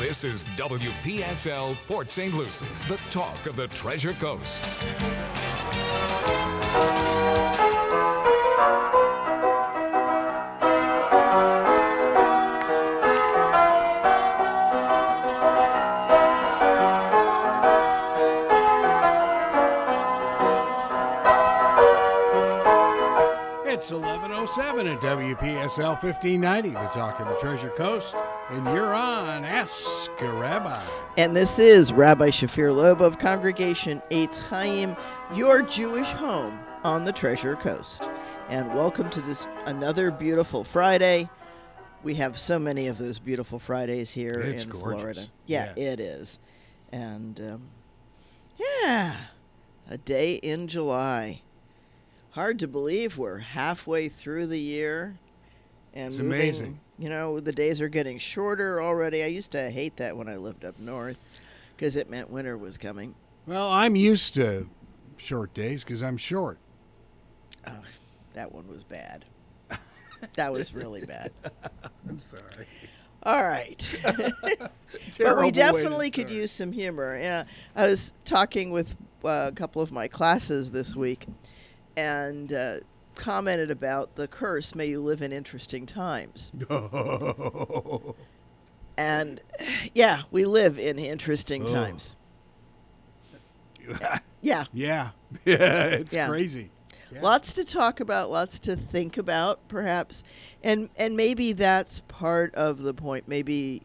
This is WPSL Port St. Lucie, the talk of the Treasure Coast. It's 11:07 at WPSL 1590, the talk of the Treasure Coast, and you're on Ask a Rabbi. And this is Rabbi Shafir Lobb of Congregation Eitz Chaim, your Jewish home on the Treasure Coast. And welcome to this another beautiful Friday. We have so many of those beautiful Fridays here It's in gorgeous. Florida. Yeah, it is. And a day in July. Hard to believe we're halfway through the year. And It's moving, amazing. You know, the days are getting shorter already. I used to hate that when I lived up north because it meant winter was coming. Well, I'm used to short days because I'm short. Oh, that one was bad. That was really bad. I'm sorry. All right. But Terrible way we to definitely could start. use some humor. I was talking with a couple of my classes this week and commented about the curse, may you live in interesting times. And, yeah, we live in interesting Oh. times. Yeah. Yeah. It's Yeah. crazy. Yeah. Lots to talk about, lots to think about, perhaps. And maybe that's part of the point. Maybe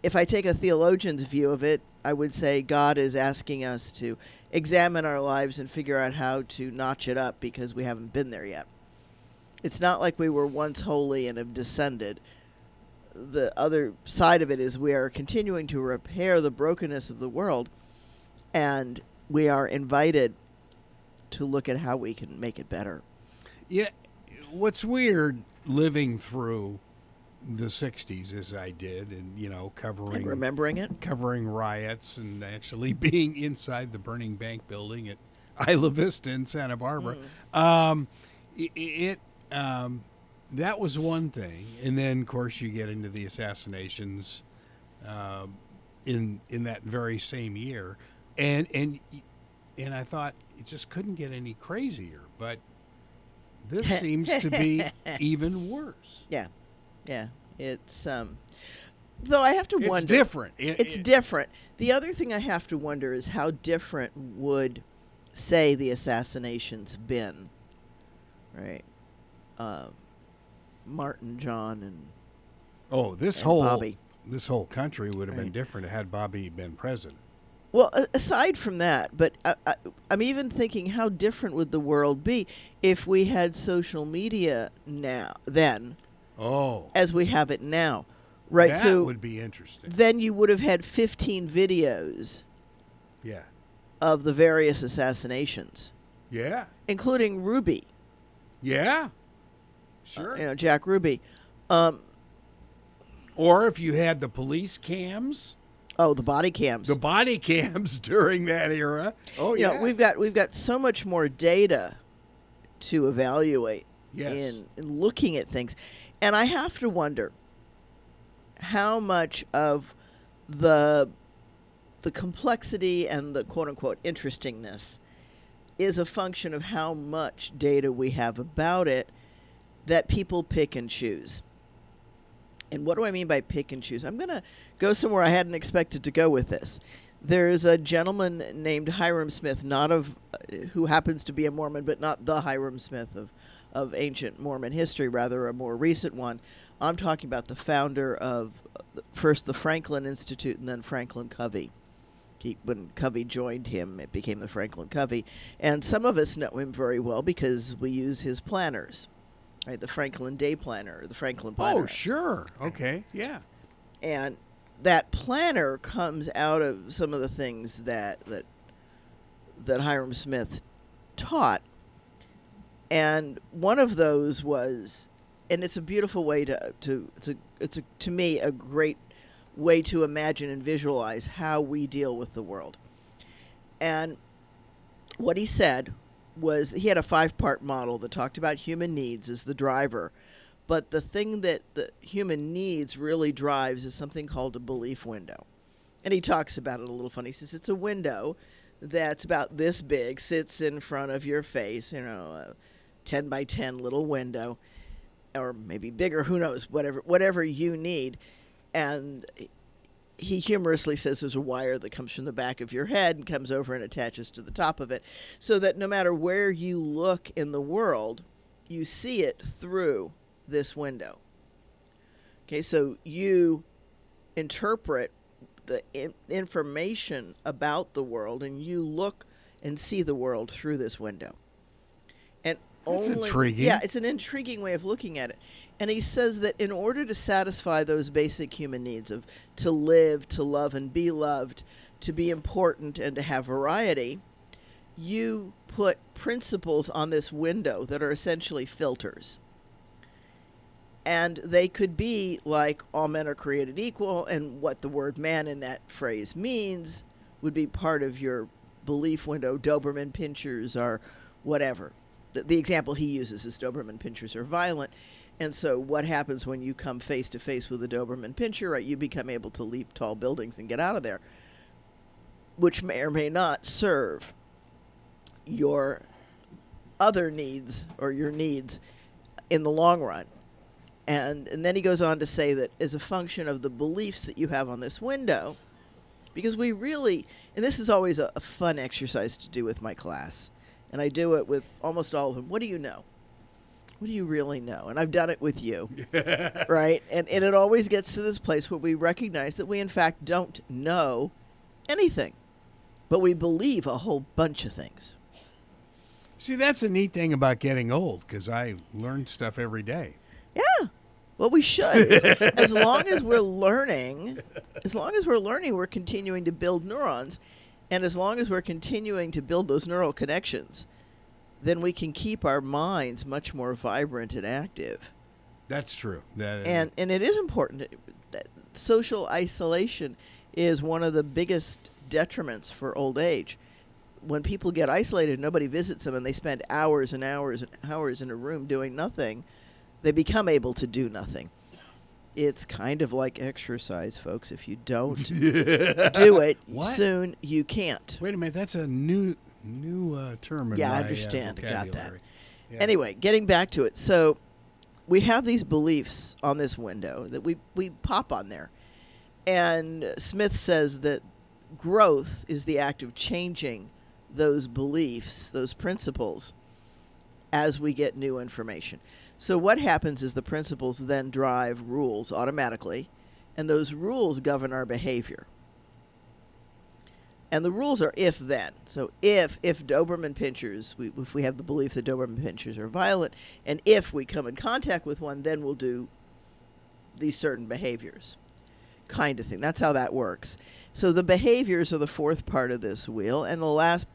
if I take a theologian's view of it, I would say God is asking us to examine our lives and figure out how to notch it up because we haven't been there yet. It's not like we were once holy and have descended. The other side of it is we are continuing to repair the brokenness of the world, and we are invited to look at how we can make it better. Yeah, what's weird living through the 60s as I did and, And remembering it. covering riots and actually being inside the burning bank building at Isla Vista in Santa Barbara. That was one thing. And then, of course, you get into the assassinations in that very same year. And I thought it just couldn't get any crazier. But this seems to be even worse. Yeah. It's though I have to wonder. It's different. It's different. The other thing I have to wonder is how different would, say, the assassinations been, right? Martin, John, and This and Bobby. whole country would have been Right. different had Bobby been president. Well, aside from that, but I'm even thinking how different would the world be if we had social media then, Oh, as we have it now, right? that So would be interesting. then you would have had 15 videos Yeah, of the various assassinations, yeah, including Ruby, yeah. Sure. Jack Ruby. Or if you had the police cams, Oh, the body cams. the body cams during that era. Oh, You yeah. know, we've got so much more data to evaluate Yes. in looking at things. And I have to wonder how much of the complexity and the quote-unquote interestingness is a function of how much data we have about it that people pick and choose. And what do I mean by pick and choose? I'm going to go somewhere I hadn't expected to go with this. There's a gentleman named Hiram Smith, who happens to be a Mormon, but not the Hiram Smith of ancient Mormon history, rather a more recent one. I'm talking about the founder of first the Franklin Institute and then Franklin Covey. When Covey joined him, it became the Franklin Covey. And some of us know him very well because we use his planners, right? The Franklin Day Planner, the Franklin Planner. Oh, sure. Okay. Yeah. And that planner comes out of some of the things that Hiram Smith taught. And one of those was, and it's a beautiful way to me a great way to imagine and visualize how we deal with the world. And what he said was he had a 5-part model that talked about human needs as the driver, But the thing that the human needs really drives is something called a belief window. And he talks about it a little funny. He says it's a window that's about this big, sits in front of your face, a 10 by 10 little window, or maybe bigger, who knows, whatever you need. And he humorously says there's a wire that comes from the back of your head and comes over and attaches to the top of it, so that no matter where you look in the world, you see it through this window. Okay, so you interpret the information about the world, and you look and see the world through this window. And That's intriguing. Yeah, it's an intriguing way of looking at it. And he says that in order to satisfy those basic human needs of to live, to love and be loved, to be important and to have variety, you put principles on this window that are essentially filters. And they could be like all men are created equal, and what the word man in that phrase means would be part of your belief window. Doberman pinschers are whatever. The example he uses is Doberman pinschers are violent. And so what happens when you come face to face with a Doberman pinscher, right? You become able to leap tall buildings and get out of there, which may or may not serve your other needs or your needs in the long run. And then he goes on to say that as a function of the beliefs that you have on this window, because we really, and this is always a fun exercise to do with my class, and I do it with almost all of them. What do you know? What do you really know? And I've done it with you, right? And it always gets to this place where we recognize that we, in fact, don't know anything, but we believe a whole bunch of things. See, that's a neat thing about getting old, because I learn stuff every day. Yeah. Well, we should. As long as we're learning, we're continuing to build neurons. And as long as we're continuing to build those neural connections, then we can keep our minds much more vibrant and active. That's true. And it is important. That social isolation is one of the biggest detriments for old age. When people get isolated, nobody visits them, and they spend hours and hours and hours in a room doing nothing, they become able to do nothing. It's kind of like exercise, folks. If you don't do it, soon you can't. Wait a minute, that's a new term in my I understand. Got that. vocabulary. Yeah. Anyway, getting back to it. So we have these beliefs on this window that we pop on there. And Smith says that growth is the act of changing those beliefs, those principles, as we get new information. So what happens is the principles then drive rules automatically, and those rules govern our behavior. And the rules are if-then. So if Doberman pinschers, if we have the belief that Doberman pinschers are violent, and if we come in contact with one, then we'll do these certain behaviors, kind of thing. That's how that works. So the behaviors are the fourth part of this wheel, and the last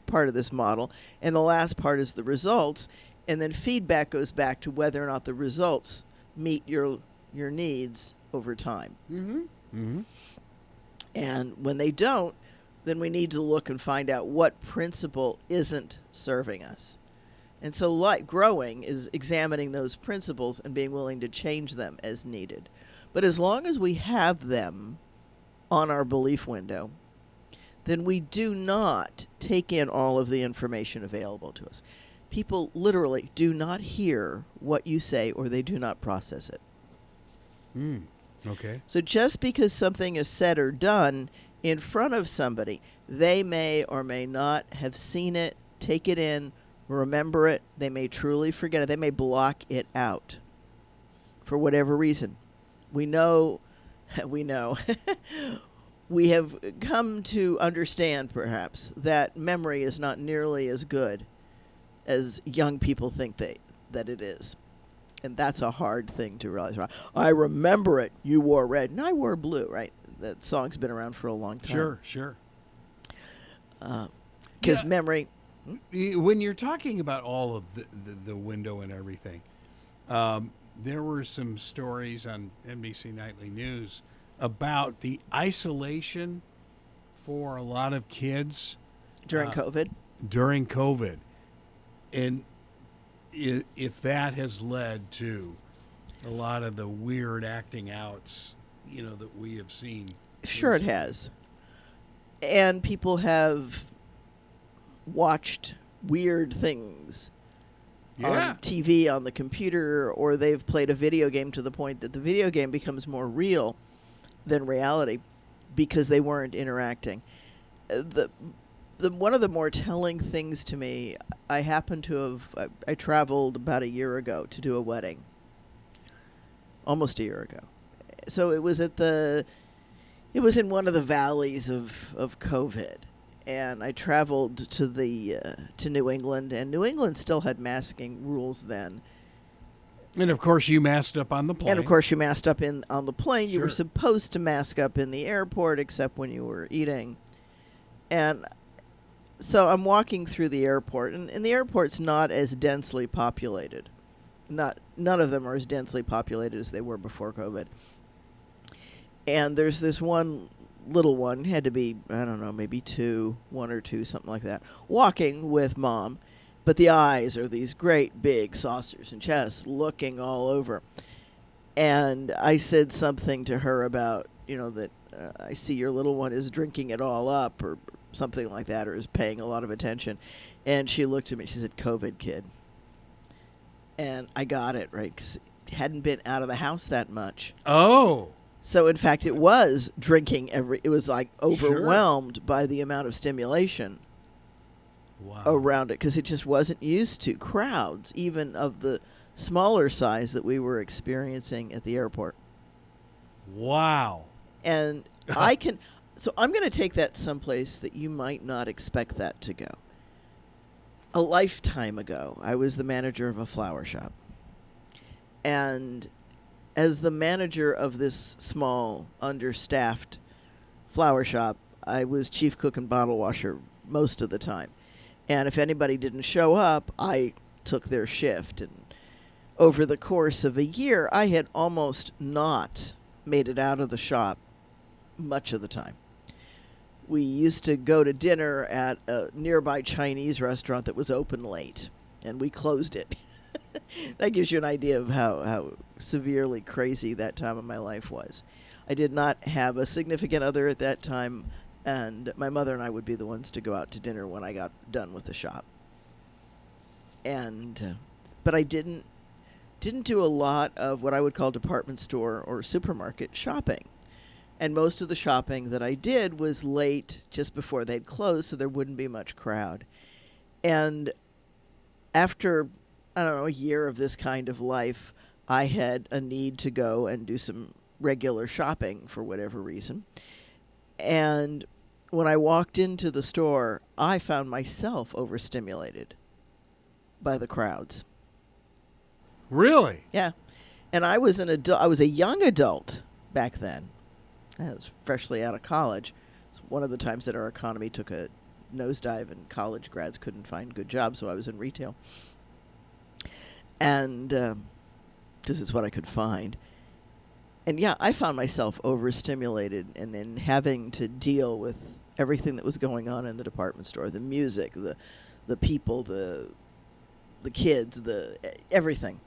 part of this model, and the last part is the results. And then feedback goes back to whether or not the results meet your needs over time. Mm-hmm. Mm-hmm. And when they don't, then we need to look and find out what principle isn't serving us. And so growing is examining those principles and being willing to change them as needed. But as long as we have them on our belief window, then we do not take in all of the information available to us. People literally do not hear what you say, or they do not process it. Okay. So just because something is said or done in front of somebody, they may or may not have seen it, take it in, remember it. They may truly forget it. They may block it out for whatever reason. We know, we have come to understand, perhaps, that memory is not nearly as good as young people think that it is. And that's a hard thing to realize. Right? I remember it. You wore red, and I wore blue, right? That song's been around for a long time. Sure. Because memory... When you're talking about all of the window and everything, there were some stories on NBC Nightly News about the isolation for a lot of kids During COVID? And if that has led to a lot of the weird acting outs, that we have seen. Sure, it has. And people have watched weird things on TV, on the computer, or they've played a video game to the point that the video game becomes more real than reality because they weren't interacting. The one of the more telling things to me, I happened to have, I traveled about a year ago to do a wedding. Almost a year ago. So it was it was in one of the valleys of COVID. And I traveled to New England, and New England still had masking rules then. And of course, you masked up on the plane. And of course, you masked up on the plane. Sure. You were supposed to mask up in the airport, except when you were eating. And so I'm walking through the airport, and the airport's not as densely populated. None of them are as densely populated as they were before COVID. And there's this one little one, had to be, I don't know, maybe one or two, something like that, walking with mom. But the eyes are these great big saucers and chests looking all over. And I said something to her about, that I see your little one is drinking it all up or something like that, or is paying a lot of attention. And she looked at me, she said, "COVID kid." And I got it, right, because it hadn't been out of the house that much. Oh. So, in fact, it was drinking it was like overwhelmed by the amount of stimulation around it, because it just wasn't used to crowds, even of the smaller size that we were experiencing at the airport. Wow. And so I'm going to take that someplace that you might not expect that to go. A lifetime ago, I was the manager of a flower shop. And as the manager of this small, understaffed flower shop, I was chief cook and bottle washer most of the time. And if anybody didn't show up, I took their shift. And over the course of a year, I had almost not made it out of the shop much of the time. We used to go to dinner at a nearby Chinese restaurant that was open late, and we closed it. That gives you an idea of how severely crazy that time of my life was. I did not have a significant other at that time, and my mother and I would be the ones to go out to dinner when I got done with the shop. And but I didn't do a lot of what I would call department store or supermarket shopping. And most of the shopping that I did was late, just before they'd close, so there wouldn't be much crowd. And after, I don't know, a year of this kind of life, I had a need to go and do some regular shopping for whatever reason. And when I walked into the store, I found myself overstimulated by the crowds. Really? Yeah. And I was I was a young adult back then. I was freshly out of college. It's one of the times that our economy took a nosedive and college grads couldn't find good jobs, so I was in retail. And this is what I could find. And yeah, I found myself overstimulated and in having to deal with everything that was going on in the department store, the music, the people, the kids, everything.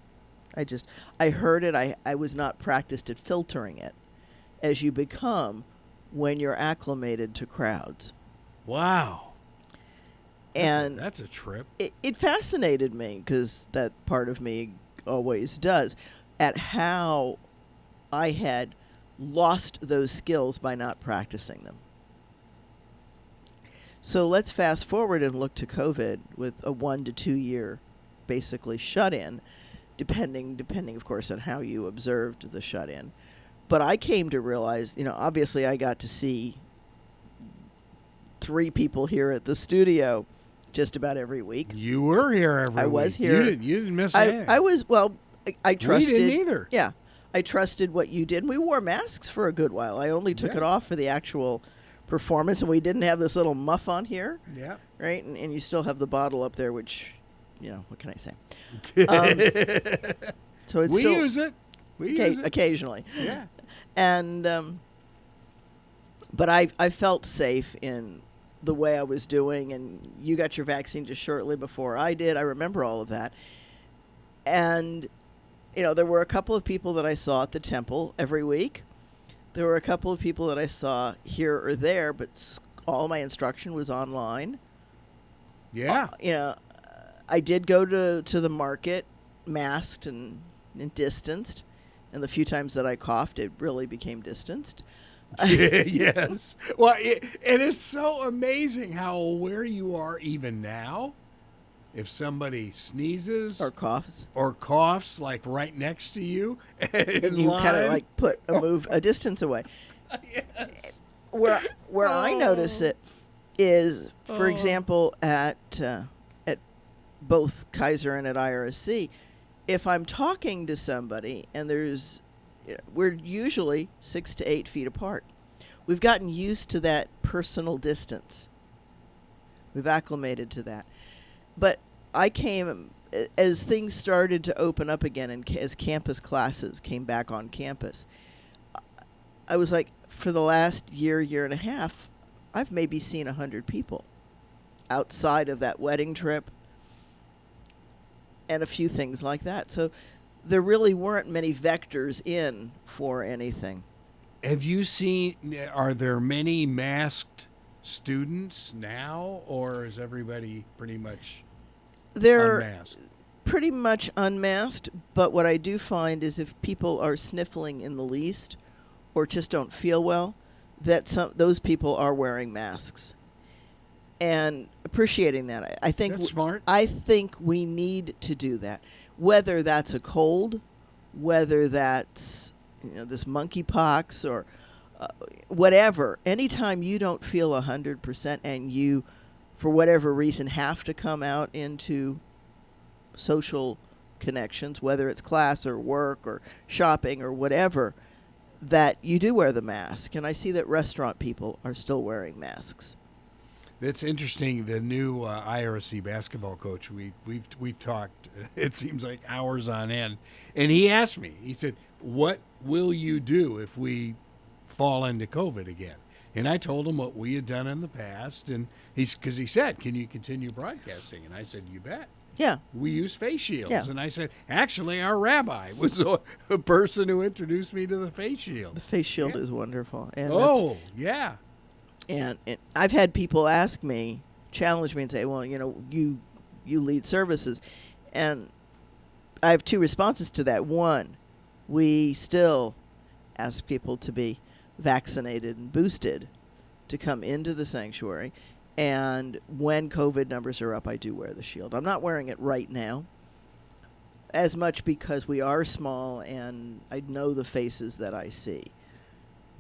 I heard it. I was not practiced at filtering it, as you become when you're acclimated to crowds. Wow. And that's a trip. It fascinated me, because that part of me always does, at how I had lost those skills by not practicing them. So let's fast forward and look to COVID with a 1 to 2 year basically shut-in, depending of course on how you observed the shut-in. But I came to realize, obviously I got to see 3 people here at the studio just about every week. You were here every week. I was here. You didn't miss anything. I was, I trusted. We didn't either. Yeah. I trusted what you did. And we wore masks for a good while. I only took it off for the actual performance, and we didn't have this little muff on here. Yeah. Right? And you still have the bottle up there, which, what can I say? So it's we use it. We use it. Occasionally. Yeah. And, but I felt safe in the way I was doing, and you got your vaccine just shortly before I did. I remember all of that. And there were a couple of people that I saw at the temple every week. There were a couple of people that I saw here or there, but all my instruction was online. Yeah. I did go to the market masked and distanced, and the few times that I coughed, it really became distanced. Yes. Well, and it's so amazing how aware you are even now. If somebody sneezes Or coughs, like right next to you, and you kind of like put a distance away. Yes. Where I notice it is, for example, at both Kaiser and at IRSC, if I'm talking to somebody and we're usually 6 to 8 feet apart. We've gotten used to that personal distance. We've acclimated to that. But I came, as things started to open up again and as campus classes came back on campus, I was like, for the last year and a half, I've maybe seen 100 people outside of that wedding trip and a few things like that. So there really weren't many vectors in for anything. Have you seen, are there many masked students now, or is everybody pretty much They're unmasked? pretty much unmasked, but what I do find is if people are sniffling in the least or just don't feel well, that those people are wearing masks. And appreciating that. I think That's smart. I think we need to do that. Whether that's a cold, whether that's this monkeypox or whatever. Anytime you don't feel 100% and you, for whatever reason, have to come out into social connections, whether it's class or work or shopping or whatever, that you do wear the mask. And I see that restaurant people are still wearing masks. That's interesting. The new IRC basketball coach, we've talked, it seems like hours on end, and he asked me, he said, what will you do if we fall into COVID again? And I told him what we had done in the past, and because he said, can you continue broadcasting? And I said, you bet. Yeah. We use face shields. Yeah. And I said, actually, our rabbi was a person who introduced me to the face shield. The face shield is wonderful. And yeah. And I've had people ask me, challenge me and say, well, you lead services. And I have two responses to that. One, we still ask people to be vaccinated and boosted to come into the sanctuary. And when COVID numbers are up, I do wear the shield. I'm not wearing it right now, as much because we are small and I know the faces that I see.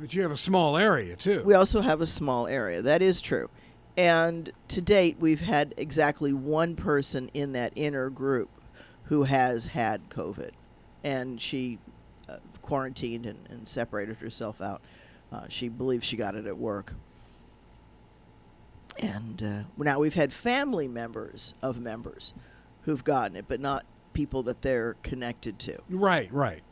But you have a small area, too. We also have a small area. That is true. And to date, we've had exactly one person in that inner group who has had COVID. And she quarantined and separated herself out. She believes she got it at work. And now we've had family members of members who've gotten it, but not people that they're connected to. Right.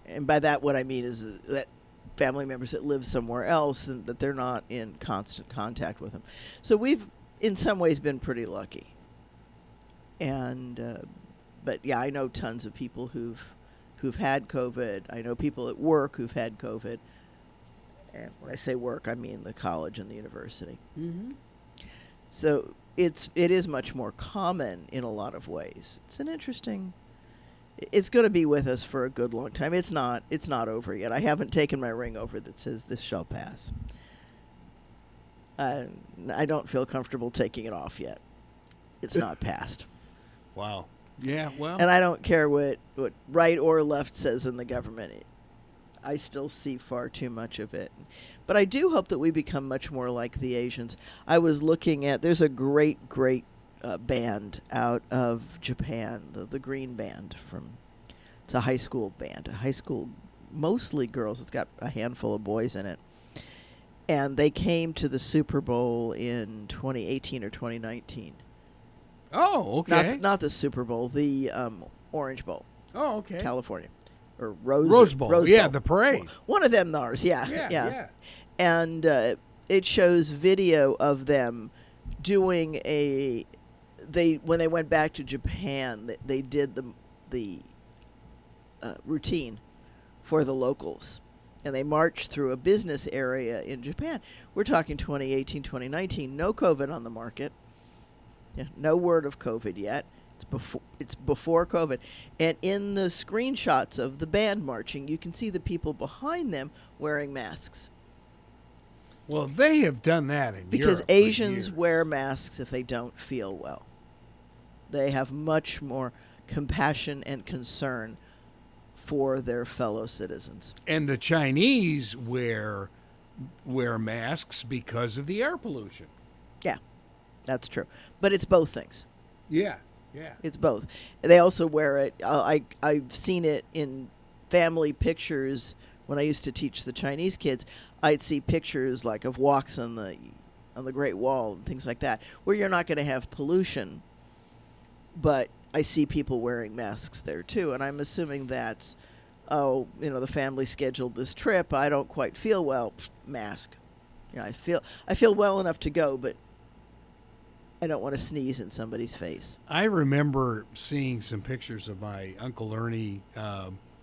And by that, what I mean is that family members that live somewhere else and that they're not in constant contact with them. So we've, in some ways, been pretty lucky. And, but yeah, I know tons of people who've had COVID. I know people at work who've had COVID. And when I say work, I mean the college and the university. Mm-hmm. So it is much more common in a lot of ways. It's an interesting. It's going to be with us for a good long time. It's not over yet. I haven't taken my ring over that says this shall pass. I don't feel comfortable taking it off yet. It's not passed. Wow. Yeah, well. And I don't care what right or left says in the government. I still see far too much of it. But I do hope that we become much more like the Asians. I was looking at, there's a great band out of Japan, the Green Band. It's a high school band, mostly girls. It's got a handful of boys in it. And they came to the Super Bowl in 2018 or 2019. Oh, okay. Not the Super Bowl, the Orange Bowl. Oh, okay. California. Or Rose Bowl. Rose Yeah, Bowl. The parade. One of them ours, yeah. Yeah. And it shows video of them doing when they went back to Japan, they did the routine for the locals. And they marched through a business area in Japan. We're talking 2018, 2019, no COVID on the market. Yeah, no word of COVID yet. It's before COVID. And in the screenshots of the band marching, you can see the people behind them wearing masks. Well, they have done that in Because Europe for Asians years. wear masks if they don't feel well. They have much more compassion and concern for their fellow citizens. And the Chinese wear masks because of the air pollution. Yeah, that's true. But it's both things. Yeah, yeah. It's both. They also wear it. I've seen it in family pictures when I used to teach the Chinese kids. I'd see pictures like of walks on the Great Wall and things like that, where you're not going to have pollution. But I see people wearing masks there too, and I'm assuming that's, the family scheduled this trip. I don't quite feel well. Mask. I feel well enough to go, but I don't want to sneeze in somebody's face. I remember seeing some pictures of my Uncle Ernie,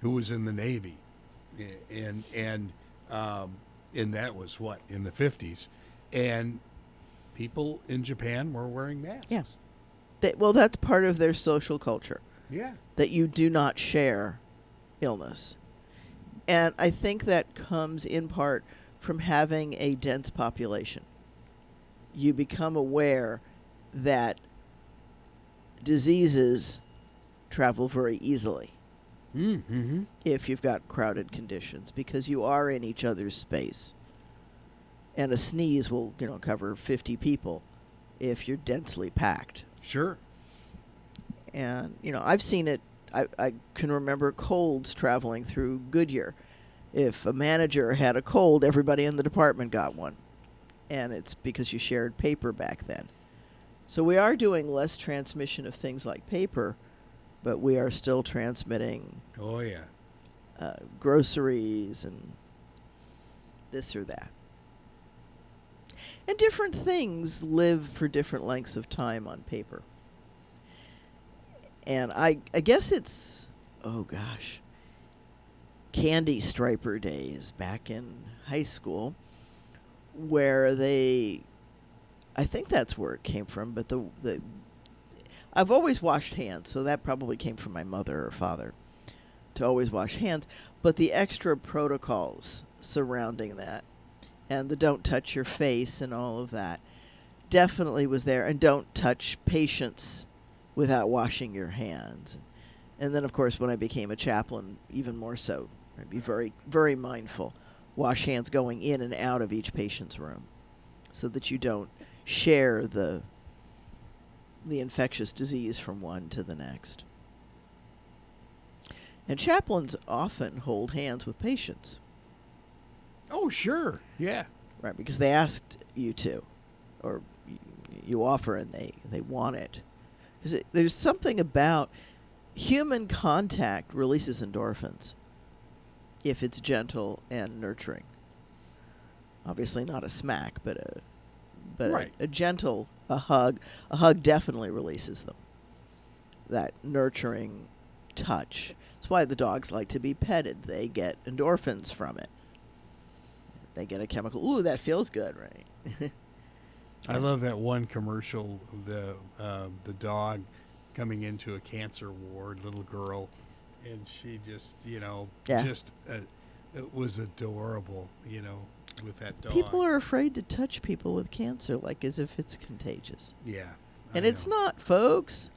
who was in the Navy, and that was in the 50s, and people in Japan were wearing masks. Yeah. That's part of their social culture. Yeah. That you do not share illness. And I think that comes in part from having a dense population. You become aware that diseases travel very easily Mm-hmm. if you've got crowded conditions, because you are in each other's space. And a sneeze will, cover 50 people if you're densely packed. Sure. And, I've seen it. I can remember colds traveling through Goodyear. If a manager had a cold, everybody in the department got one. And it's because you shared paper back then. So we are doing less transmission of things like paper, but we are still transmitting Oh, yeah. groceries and this or that. And different things live for different lengths of time on paper. And I guess it's, candy striper days back in high school, where I think that's where it came from, but I've always washed hands, so that probably came from my mother or father, to always wash hands. But the extra protocols surrounding that, and the don't touch your face and all of that, definitely was there. And don't touch patients without washing your hands. And then, of course, when I became a chaplain, even more so, I'd be very, very mindful. Wash hands going in and out of each patient's room so that you don't share the infectious disease from one to the next. And chaplains often hold hands with patients. Oh, sure. Yeah. Right, because they asked you to, or you offer and they want it. Because there's something about human contact releases endorphins if it's gentle and nurturing. Obviously not a smack, but Right. a gentle, a hug definitely releases them. That nurturing touch. That's why the dogs like to be petted. They get endorphins from it. They get a chemical. Ooh, that feels good, right? I love that one commercial, the dog coming into a cancer ward, little girl, and she just, Yeah. It was adorable, with that dog. People are afraid to touch people with cancer, like as if it's contagious. Yeah. And I it's know. not, folks.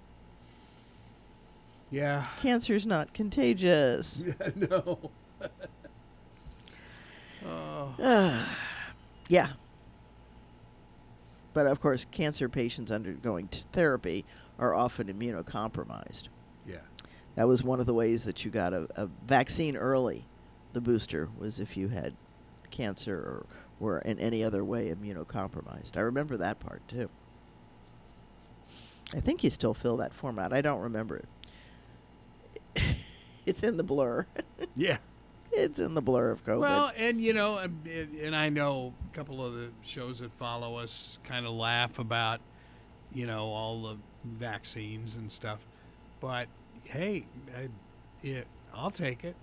Yeah. Cancer's not contagious. No. Oh. Yeah. But of course, cancer patients undergoing therapy are often immunocompromised. Yeah. That was one of the ways that you got a vaccine early. The booster was if you had cancer or were in any other way immunocompromised. I remember that part too. I think you still fill that form out. I don't remember it. It's in the blur. Yeah. It's in the blur of COVID. Well, and and I know a couple of the shows that follow us kind of laugh about, all the vaccines and stuff. But hey, I'll take it.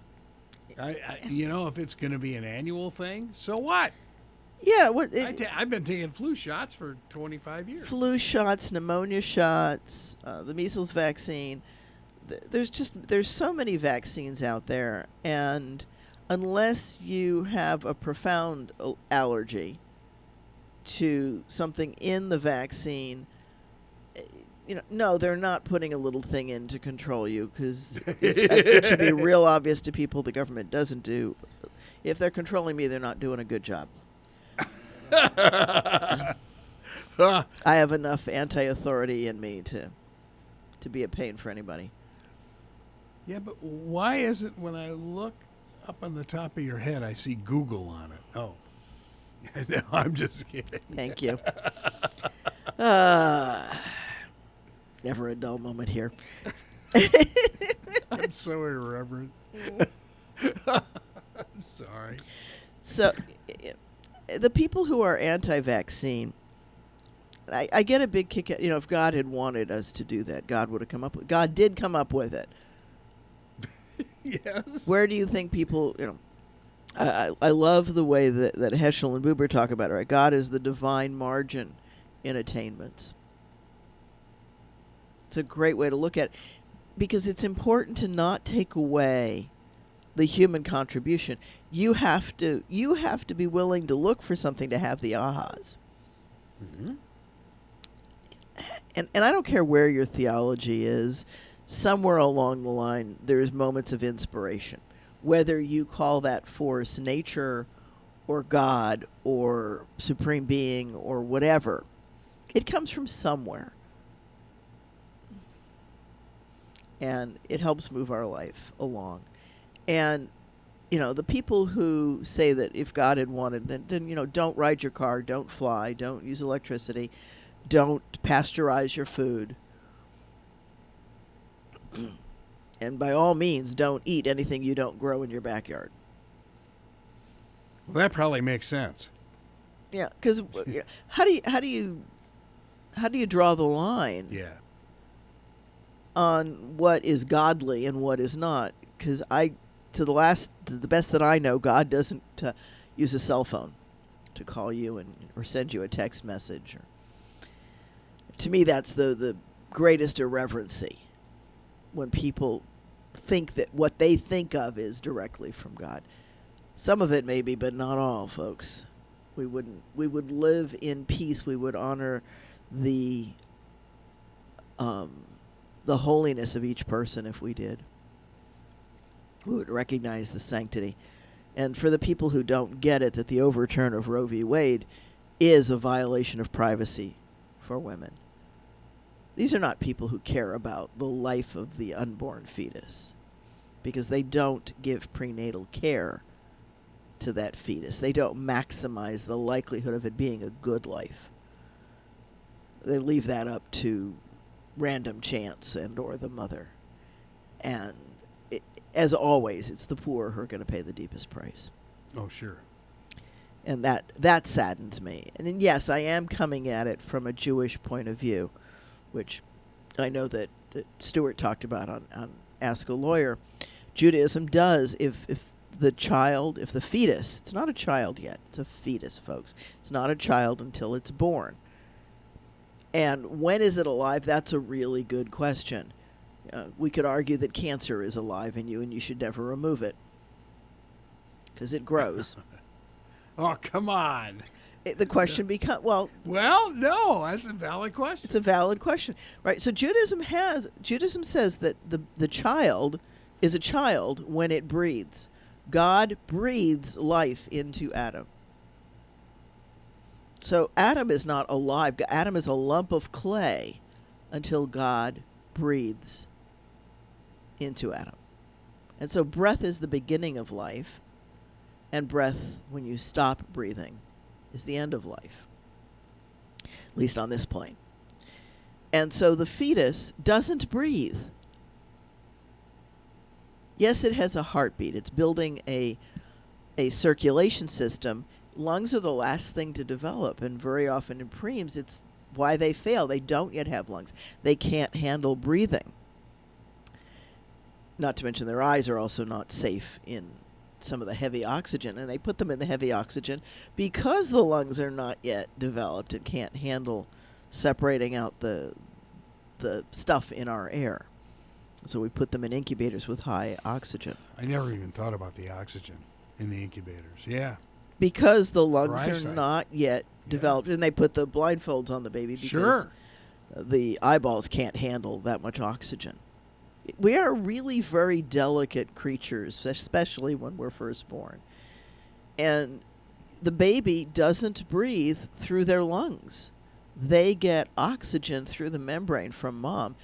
If it's going to be an annual thing, so what? Yeah, I've been taking flu shots for 25 years. Flu shots, pneumonia shots, the measles vaccine. There's so many vaccines out there, and unless you have a profound allergy to something in the vaccine, no, they're not putting a little thing in to control you, because it should be real obvious to people the government doesn't do. If they're controlling me, they're not doing a good job. I have enough anti-authority in me to be a pain for anybody. Yeah, but why is it when I look up on the top of your head, I see Google on it? Oh. No, I'm just kidding. Thank you. Never a dull moment here. I'm so irreverent. I'm sorry. So, the people who are anti-vaccine, I get a big kick at, if God had wanted us to do that, God would have come up with. God did come up with it. Yes. Where do you think people, I love the way that Heschel and Buber talk about it, right? God is the divine margin in attainments. It's a great way to look at it, because it's important to not take away the human contribution. You have to be willing to look for something to have the ahas. Mm-hmm. And I don't care where your theology is, somewhere along the line there's moments of inspiration. Whether you call that force nature or God or supreme being or whatever, it comes from somewhere. And it helps move our life along. And, the people who say that if God had wanted, then don't ride your car, don't fly, don't use electricity, don't pasteurize your food. And by all means, don't eat anything you don't grow in your backyard. Well, that probably makes sense. Yeah, because how do you draw the line? Yeah. On what is godly and what is not? Because to the best that I know, God doesn't use a cell phone to call you or send you a text message. To me, that's the greatest irreverency, when people think that what they think of is directly from God. Some of it maybe, but not all, folks. We would live in peace. We would honor the holiness of each person if we did. We would recognize the sanctity. And for the people who don't get it, that the overturn of Roe v. Wade is a violation of privacy for women. These are not people who care about the life of the unborn fetus, because they don't give prenatal care to that fetus. They don't maximize the likelihood of it being a good life. They leave that up to random chance and or the mother. And as always, it's the poor who are going to pay the deepest price. Oh, sure. And that saddens me. And yes, I am coming at it from a Jewish point of view, which I know that Stuart talked about on Ask a Lawyer. Judaism does, if the fetus, it's not a child yet, it's a fetus, folks. It's not a child until it's born. And when is it alive? That's a really good question. We could argue that cancer is alive in you and you should never remove it, because it grows. Oh, come on. The question becomes, well, no, that's a valid question. It's a valid question, right? So Judaism says that the child is a child when it breathes. God breathes life into Adam. So Adam is not alive. Adam is a lump of clay until God breathes into Adam. And so breath is the beginning of life, and breath, when you stop breathing, is the end of life, at least on this plane. And so the fetus doesn't breathe. Yes, it has a heartbeat. It's building a circulation system. Lungs are the last thing to develop, and very often in preems, it's why they fail. They don't yet have lungs. They can't handle breathing. Not to mention their eyes are also not safe in some of the heavy oxygen, and they put them in the heavy oxygen because the lungs are not yet developed and can't handle separating out the stuff in our air. So we put them in incubators with high oxygen. I never even thought about the oxygen in the incubators. Yeah. Because the lungs are eyesight. not yet developed, and they put the blindfolds on the baby because Sure. the eyeballs can't handle that much oxygen. We are really very delicate creatures, especially when we're first born. And the baby doesn't breathe through their lungs. They get oxygen through the membrane from mom.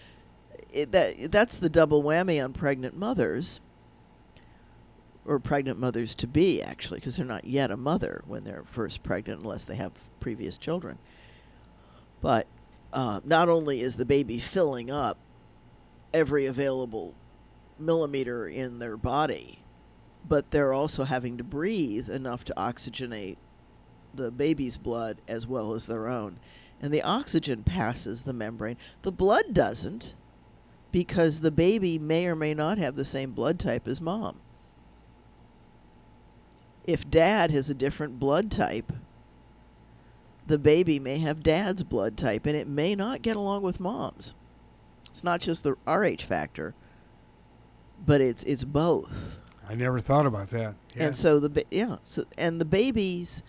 That's the double whammy on pregnant mothers, or pregnant mothers to be, actually, because they're not yet a mother when they're first pregnant unless they have previous children. But not only is the baby filling up every available millimeter in their body, but they're also having to breathe enough to oxygenate the baby's blood as well as their own. And the oxygen passes the membrane. The blood doesn't, because the baby may or may not have the same blood type as mom. If dad has a different blood type, the baby may have dad's blood type, and it may not get along with mom's. It's not just the RH factor, but it's both. I never thought about that. Yeah. And so the baby's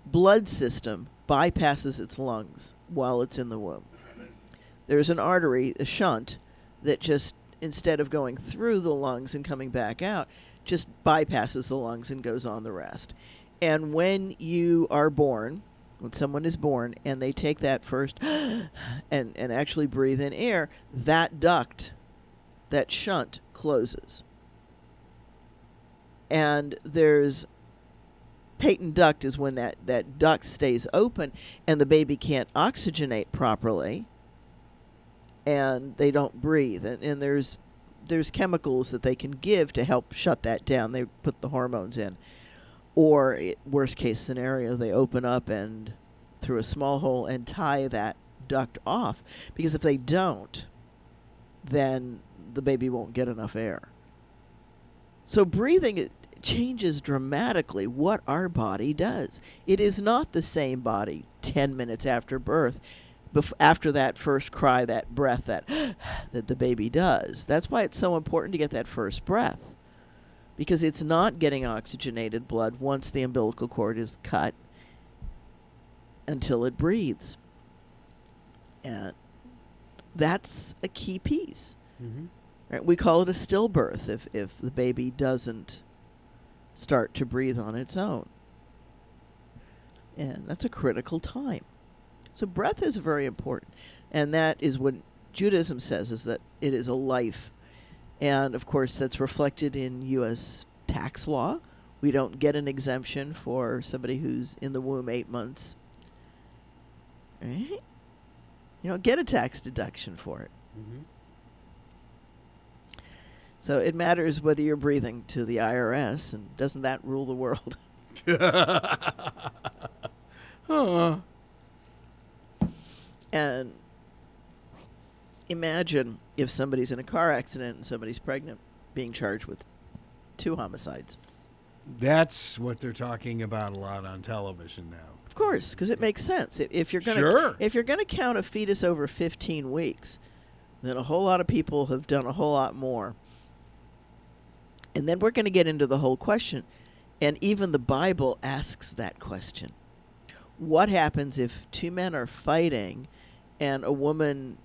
blood system bypasses its lungs while it's in the womb. There's an artery, a shunt, that just, instead of going through the lungs and coming back out, just bypasses the lungs and goes on the rest. And when you are born, when someone is born and they take that first and actually breathe in air, that duct, that shunt, closes. And there's patent duct is when that duct stays open and the baby can't oxygenate properly and they don't breathe. And there's chemicals that they can give to help shut that down. They put the hormones in. Or, worst case scenario, they open up and through a small hole and tie that duct off. Because if they don't, then the baby won't get enough air. So breathing, it changes dramatically what our body does. It is not the same body 10 minutes after birth, after that first cry, that breath that the baby does. That's why it's so important to get that first breath. Because it's not getting oxygenated blood once the umbilical cord is cut until it breathes. And that's a key piece. Mm-hmm. Right? We call it a stillbirth if the baby doesn't start to breathe on its own. And that's a critical time. So breath is very important. And that is what Judaism says, is that it is a life. And, of course, that's reflected in U.S. tax law. We don't get an exemption for somebody who's in the womb 8 months. Right? You don't get a tax deduction for it. Mm-hmm. So it matters whether you're breathing to the IRS, and doesn't that rule the world? And imagine if somebody's in a car accident and somebody's pregnant, being charged with 2 homicides. That's what they're talking about a lot on television now. Of course, because it makes sense. If you're gonna Sure. if you're gonna count a fetus over 15 weeks, then a whole lot of people have done a whole lot more. And then we're going to get into the whole question, and even the Bible asks that question: what happens if 2 men are fighting, and a woman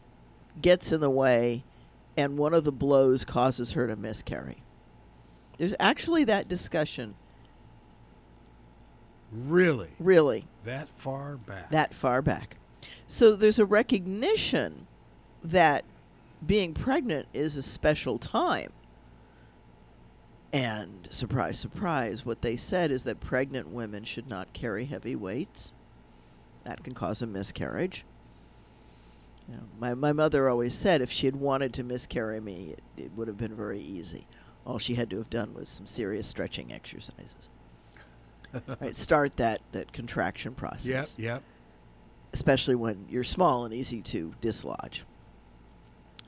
gets in the way, and one of the blows causes her to miscarry? There's actually that discussion. Really? Really. That far back? That far back. So there's a recognition that being pregnant is a special time. And surprise, surprise, what they said is that pregnant women should not carry heavy weights. That can cause a miscarriage. You know, my mother always said if she had wanted to miscarry me, it would have been very easy. All she had to have done was some serious stretching exercises. Right, start that contraction process. Yep. Especially when you're small and easy to dislodge.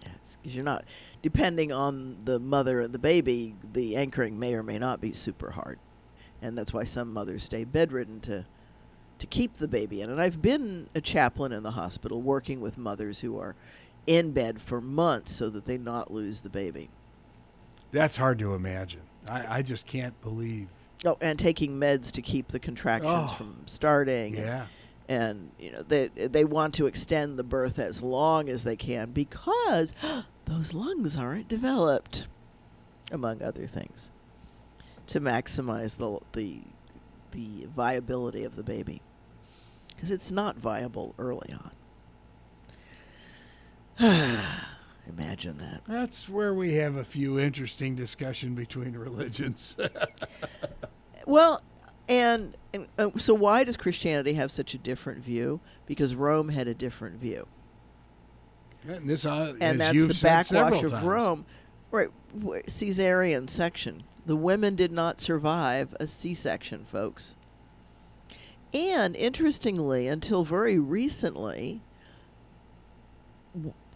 Yeah, it's Because you're not, depending on the mother and the baby, the anchoring may or may not be super hard. And that's why some mothers stay bedridden to keep the baby in. And I've been a chaplain in the hospital working with mothers who are in bed for months so that they not lose the baby. That's hard to imagine. I just can't believe. Oh, and taking meds to keep the contractions from starting. Yeah. And you know, they want to extend the birth as long as they can because those lungs aren't developed, among other things, to maximize the viability of the baby, because it's not viable early on. Imagine that. That's where we have a few interesting discussion between religions. Well, and so why does Christianity have such a different view? Because Rome had a different view. And this, And as that's you've the said backwash of times. Rome. Right, caesarean section. The women did not survive a C-section, folks. And interestingly, until very recently,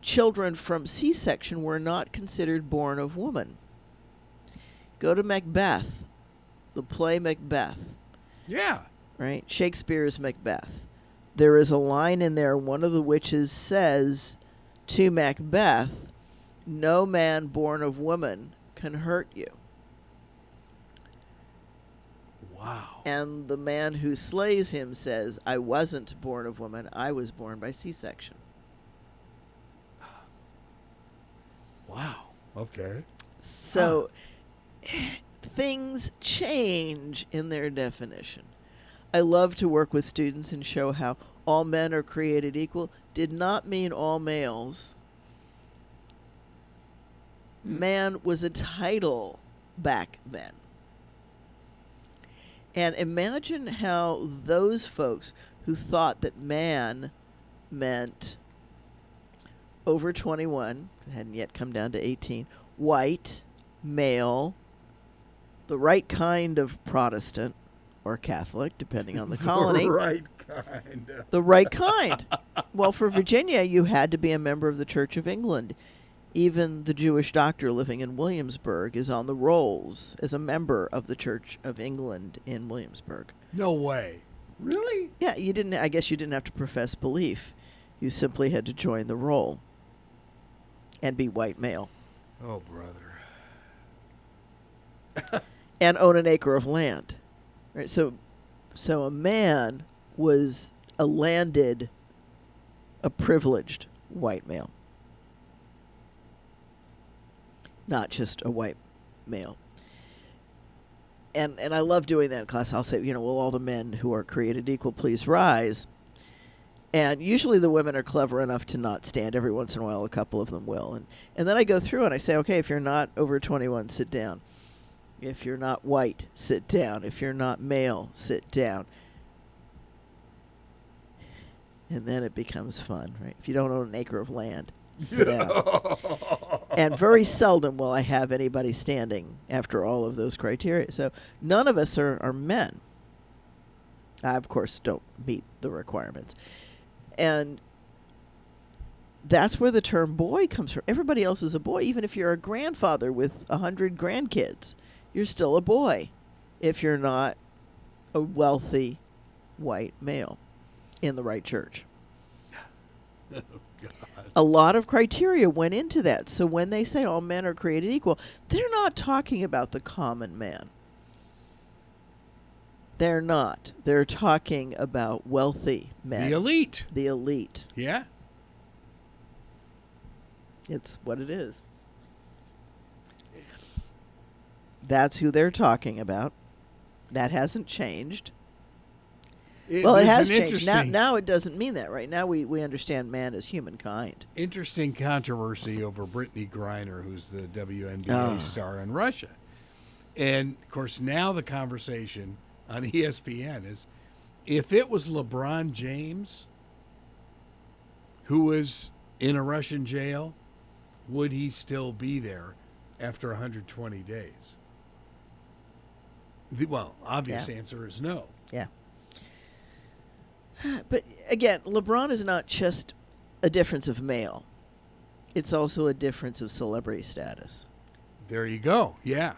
children from C-section were not considered born of woman. Go to Macbeth, the play Macbeth. Yeah. Right? Shakespeare's Macbeth. There is a line in there, one of the witches says to Macbeth, "No man born of woman can hurt you." Wow. And the man who slays him says, "I wasn't born of woman, I was born by C-section." Wow. Okay. So things change in their definition. I love to work with students and show how all men are created equal did not mean all males. Man was a title back then. And imagine how those folks who thought that man meant over 21, hadn't yet come down to 18, white, male, the right kind of Protestant or Catholic, depending on the colony. The right kind. The right kind. Well, for Virginia, you had to be a member of the Church of England. Even the Jewish doctor living in Williamsburg is on the rolls as a member of the Church of England in Williamsburg. No way. Really? Yeah, you didn't. I guess you didn't have to profess belief. You simply had to join the roll and be white male Oh, brother. and own an acre of land. Right. So a man was a landed, a privileged white male, not just a white male. And I love doing that in class. I'll say, will all the men who are created equal please rise? And usually the women are clever enough to not stand. Every once in a while, a couple of them will. And then I go through and I say, okay, if you're not over 21, sit down. If you're not white, sit down. If you're not male, sit down. And then it becomes fun, right? If you don't own an acre of land, sit down. And very seldom will I have anybody standing after all of those criteria. So none of us are men. I, of course, don't meet the requirements. And that's where the term boy comes from. Everybody else is a boy. Even if you're a grandfather with 100 grandkids, you're still a boy if you're not a wealthy white male in the right church. Oh, God. A lot of criteria went into that. So when they say all men are created equal, they're not talking about the common man. They're not. They're talking about wealthy men. The elite. The elite. Yeah. It's what it is. That's who they're talking about. That hasn't changed. Well, it has changed. Now it doesn't mean that, right? Now we understand man as humankind. Interesting controversy over Britany Greiner, who's the WNBA star in Russia. And, of course, now the conversation on ESPN is, if it was LeBron James who was in a Russian jail, would he still be there after 120 days? The obvious answer is no. Yeah. But again, LeBron is not just a difference of male. It's also a difference of celebrity status. There you go. Yeah,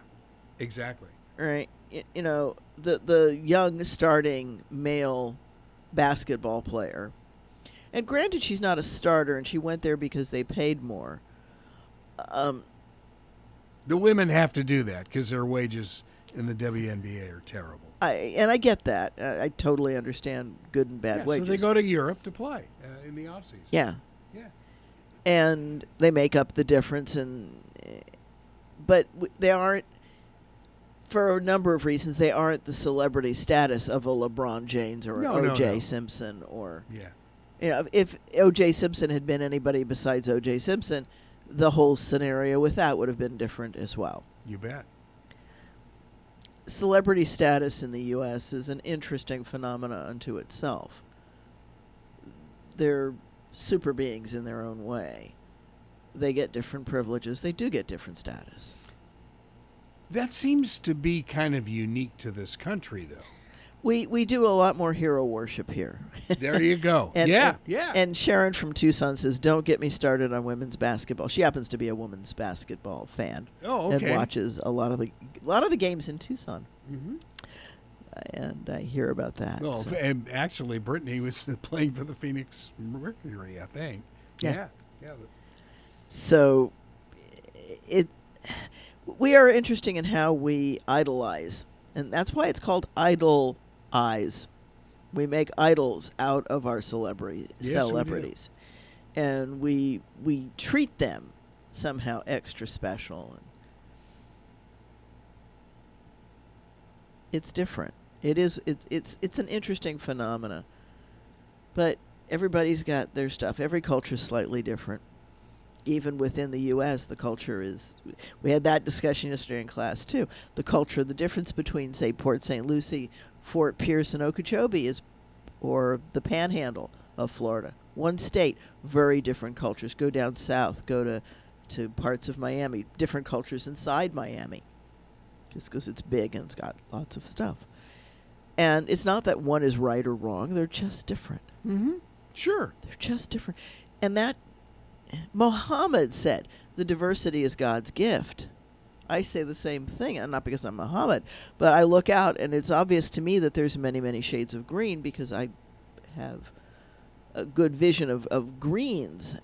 exactly. Right. You know, the young starting male basketball player. And granted, she's not a starter, and she went there because they paid more. The women have to do that because their wages in the WNBA are terrible. I get that. I totally understand good and bad wages. So they go to Europe to play in the off season. Yeah. Yeah. And they make up the difference, but they aren't, for a number of reasons, they aren't the celebrity status of a LeBron James or O.J. Simpson or. Yeah. You know, if O.J. Simpson had been anybody besides O.J. Simpson, the whole scenario with that would have been different as well. You bet. Celebrity status in the U.S. is an interesting phenomena unto itself. They're super beings in their own way. They get different privileges. They do get different status. That seems to be kind of unique to this country, though. We do a lot more hero worship here. There you go. Yeah. Yeah. And Sharon from Tucson says, "Don't get me started on women's basketball." She happens to be a women's basketball fan. Oh, okay. And watches a lot of the games in Tucson. Mm-hmm. And I hear about that. Well, so. and actually, Britany was playing for the Phoenix Mercury, I think. Yeah. Yeah. So we are interesting in how we idolize. And that's why it's called idolize. We make idols out of our celebrities. And we treat them somehow extra special. It's different. It's an interesting phenomena. But everybody's got their stuff. Every culture is slightly different. Even within the U.S., the culture is... We had that discussion yesterday in class, too. The culture, the difference between, say, Port St. Lucie, Fort Pierce, and Okeechobee or the Panhandle of Florida. One state, very different cultures. Go down south, go to parts of Miami, different cultures inside Miami, just because it's big and it's got lots of stuff. And it's not that one is right or wrong. They're just different. Mm-hmm. Sure. They're just different. And that... Muhammad said, the diversity is God's gift. I say the same thing, and not because I'm Muhammad, but I look out, and it's obvious to me that there's many, many shades of green because I have a good vision of greens,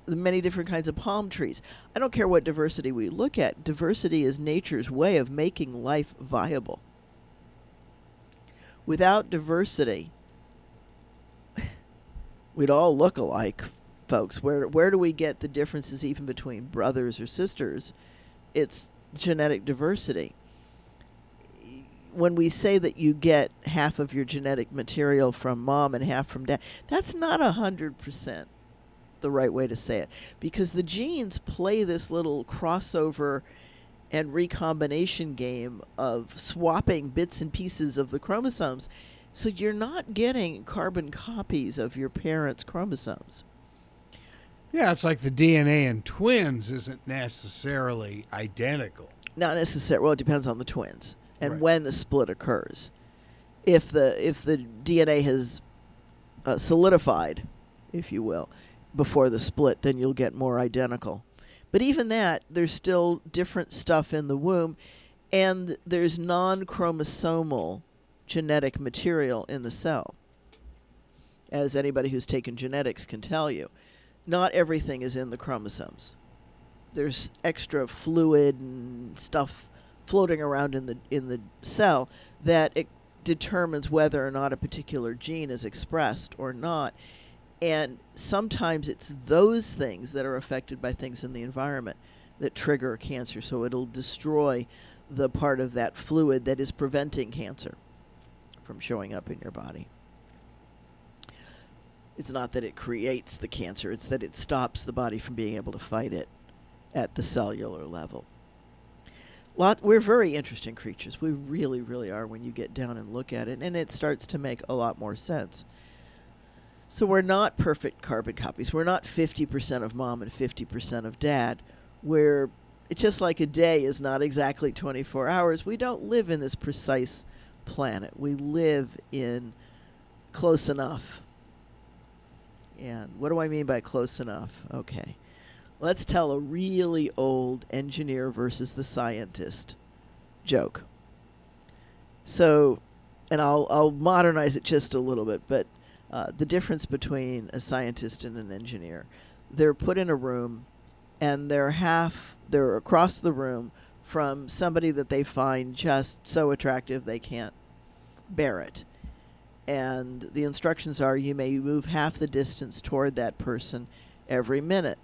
the many different kinds of palm trees. I don't care what diversity we look at. Diversity is nature's way of making life viable. Without diversity, we'd all look alike. Folks, where do we get the differences even between brothers or sisters? It's genetic diversity. When we say that you get half of your genetic material from mom and half from dad, that's not 100% the right way to say it, because the genes play this little crossover and recombination game of swapping bits and pieces of the chromosomes, so you're not getting carbon copies of your parents' chromosomes. Yeah, it's like the DNA in twins isn't necessarily identical. Not necessarily. Well, it depends on the twins and Right. when the split occurs. If the DNA has solidified, if you will, before the split, then you'll get more identical. But even that, there's still different stuff in the womb, and there's non-chromosomal genetic material in the cell, as anybody who's taken genetics can tell you. Not everything is in the chromosomes. There's extra fluid and stuff floating around in the cell that it determines whether or not a particular gene is expressed or not. And sometimes it's those things that are affected by things in the environment that trigger cancer. So it'll destroy the part of that fluid that is preventing cancer from showing up in your body. It's not that it creates the cancer, it's that it stops the body from being able to fight it at the cellular level. We're very interesting creatures. We really, really are when you get down and look at it, and it starts to make a lot more sense. So we're not perfect carbon copies. We're not 50% of mom and 50% of dad. It's just like a day is not exactly 24 hours. We don't live in this precise planet. We live in close enough. And what do I mean by close enough? Okay. Let's tell a really old engineer versus the scientist joke. So, and I'll modernize it just a little bit, but the difference between a scientist and an engineer, they're put in a room, and they're across the room from somebody that they find just so attractive they can't bear it. And the instructions are you may move half the distance toward that person every minute.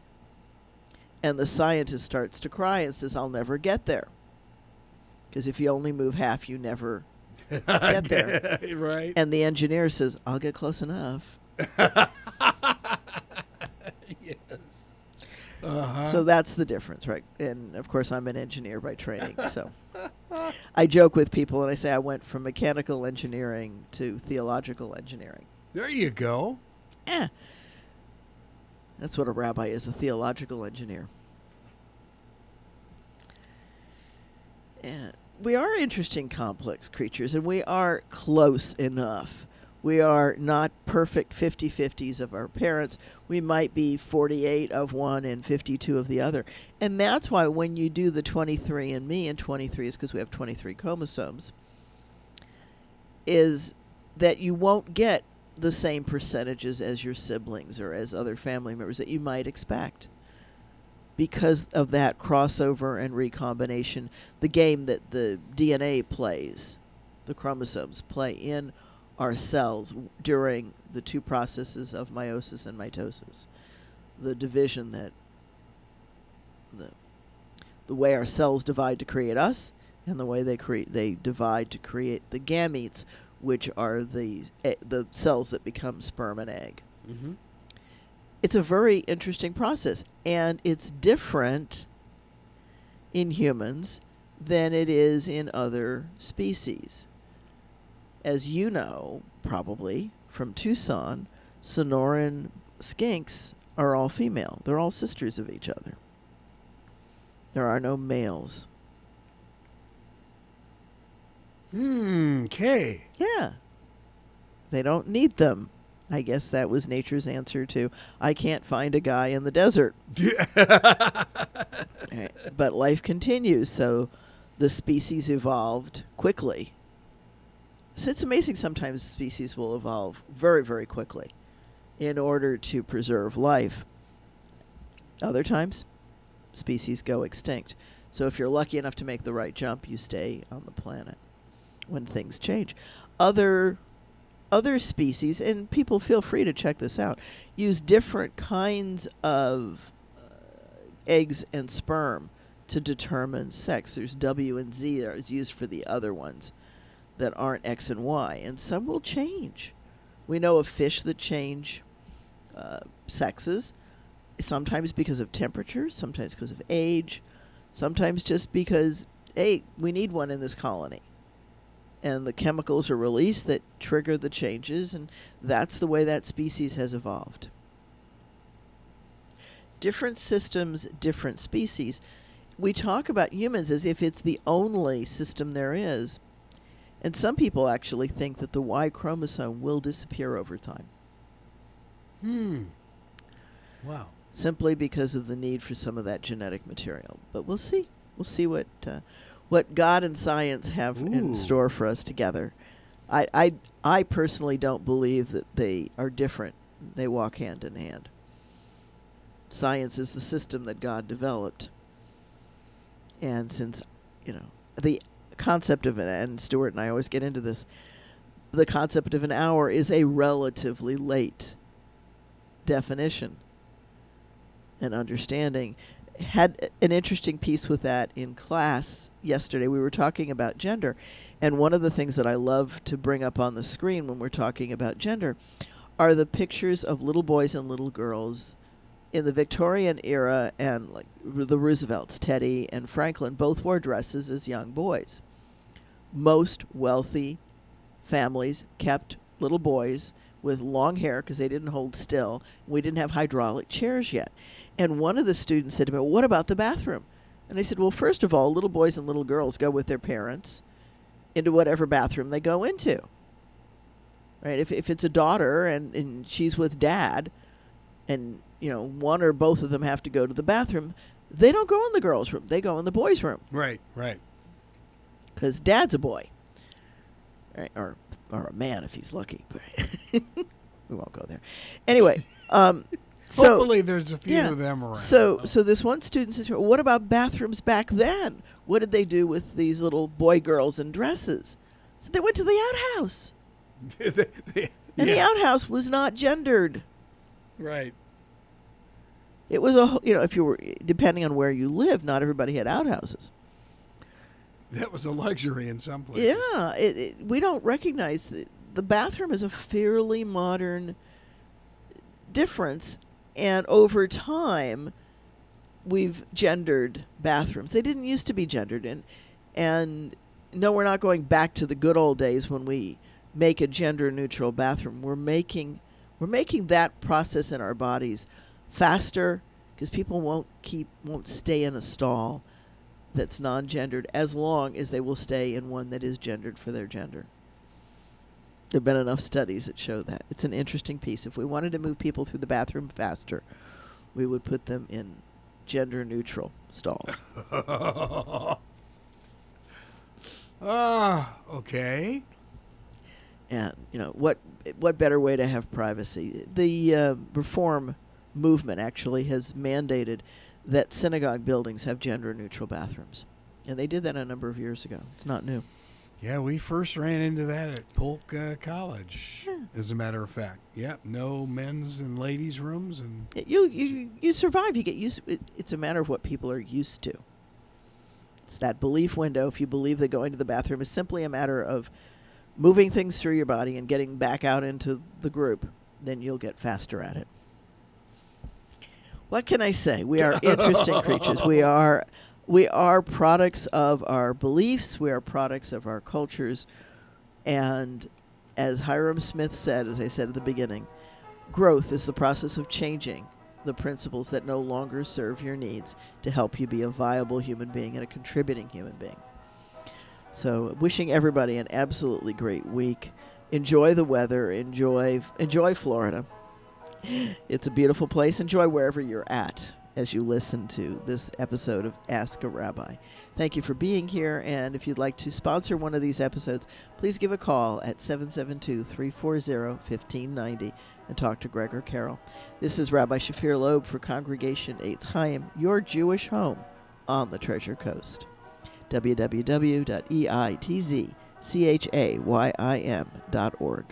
And the scientist starts to cry and says, I'll never get there. Because if you only move half, you never get there. Right. And the engineer says, I'll get close enough. Yes. Uh-huh. So that's the difference, right? And, of course, I'm an engineer by training. So I joke with people, and I say I went from mechanical engineering to theological engineering. There you go. Yeah. That's what a rabbi is, a theological engineer. And we are interesting, complex creatures, and we are close enough. We are not perfect 50-50s of our parents. We might be 48 of one and 52 of the other. And that's why when you do the 23andMe, and 23 is because we have 23 chromosomes, is that you won't get the same percentages as your siblings or as other family members that you might expect because of that crossover and recombination, the game that the DNA plays, the chromosomes play in our cells during the two processes of meiosis and mitosis. The division that the way our cells divide to create us, and the way they divide to create the gametes, which are the cells that become sperm and egg. Mm-hmm. It's a very interesting process, and it's different in humans than it is in other species. As you know, probably, from Tucson, Sonoran skinks are all female. They're all sisters of each other. There are no males. Okay. Yeah. They don't need them. I guess that was nature's answer to, I can't find a guy in the desert. Right. But life continues, so the species evolved quickly. So it's amazing sometimes species will evolve very, very quickly in order to preserve life. Other times, species go extinct. So if you're lucky enough to make the right jump, you stay on the planet when things change. Other species, and people feel free to check this out, use different kinds of eggs and sperm to determine sex. There's W and Z that is used for the other ones that aren't X and Y, and some will change. We know of fish that change sexes, sometimes because of temperature, sometimes because of age, sometimes just because, hey, we need one in this colony. And the chemicals are released that trigger the changes, and that's the way that species has evolved. Different systems, different species. We talk about humans as if it's the only system there is, and some people actually think that the Y chromosome will disappear over time. Wow. Simply because of the need for some of that genetic material. But we'll see. We'll see what God and science have in store for us together. I personally don't believe that they are different. They walk hand in hand. Science is the system that God developed. And since, the concept of and Stuart and I always get into this, the concept of an hour is a relatively late definition and understanding. Had an interesting piece with that in class yesterday. We were talking about gender, and one of the things that I love to bring up on the screen when we're talking about gender are the pictures of little boys and little girls in the Victorian era, and like the Roosevelts, Teddy and Franklin, both wore dresses as young boys. Most wealthy families kept little boys with long hair because they didn't hold still. We didn't have hydraulic chairs yet. And one of the students said to me, what about the bathroom? And I said, well, first of all, little boys and little girls go with their parents into whatever bathroom they go into. Right? If it's a daughter and she's with dad, and one or both of them have to go to the bathroom, they don't go in the girls' room. They go in the boys' room. Right. Because dad's a boy. Right? Or a man if he's lucky. We won't go there. Anyway, so hopefully there's a few of them around. So this one student says, what about bathrooms back then? What did they do with these little boy girls in dresses? So they went to the outhouse. And the outhouse was not gendered. Right. It was if you were, depending on where you lived, not everybody had outhouses. That was a luxury in some places. Yeah, we don't recognize the bathroom is a fairly modern difference, and over time, we've gendered bathrooms. They didn't used to be gendered, and no, we're not going back to the good old days when we make a gender-neutral bathroom. We're making that process in our bodies faster, because people won't stay in a stall that's non-gendered as long as they will stay in one that is gendered for their gender. There have been enough studies that show that. It's an interesting piece. If we wanted to move people through the bathroom faster, we would put them in gender-neutral stalls. Okay. And, what better way to have privacy? The reform movement actually has mandated that synagogue buildings have gender-neutral bathrooms. And they did that a number of years ago. It's not new. Yeah, we first ran into that at Polk College, as a matter of fact. Yeah, no men's and ladies' rooms. And You survive. You get used. It's a matter of what people are used to. It's that belief window. If you believe that going to the bathroom is simply a matter of moving things through your body and getting back out into the group, then you'll get faster at it. What can I say? We are interesting creatures. We are products of our beliefs. We are products of our cultures. And as Hiram Smith said, as I said at the beginning, growth is the process of changing the principles that no longer serve your needs to help you be a viable human being and a contributing human being. So wishing everybody an absolutely great week. Enjoy the weather. Enjoy Florida. It's a beautiful place. Enjoy wherever you're at as you listen to this episode of Ask a Rabbi. Thank you for being here, and if you'd like to sponsor one of these episodes, please give a call at 772-340-1590 and talk to Greg or Carol. This is Rabbi Shafir Lobb for Congregation Eitz Chaim, your Jewish home on the Treasure Coast. www.eitzchaim.org.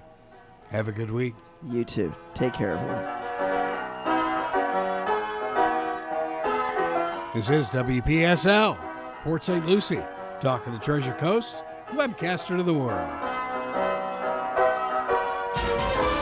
have a good week. You too. Take care, everyone. This is WPSL, Port St. Lucie, Talk of the Treasure Coast, webcaster to the world.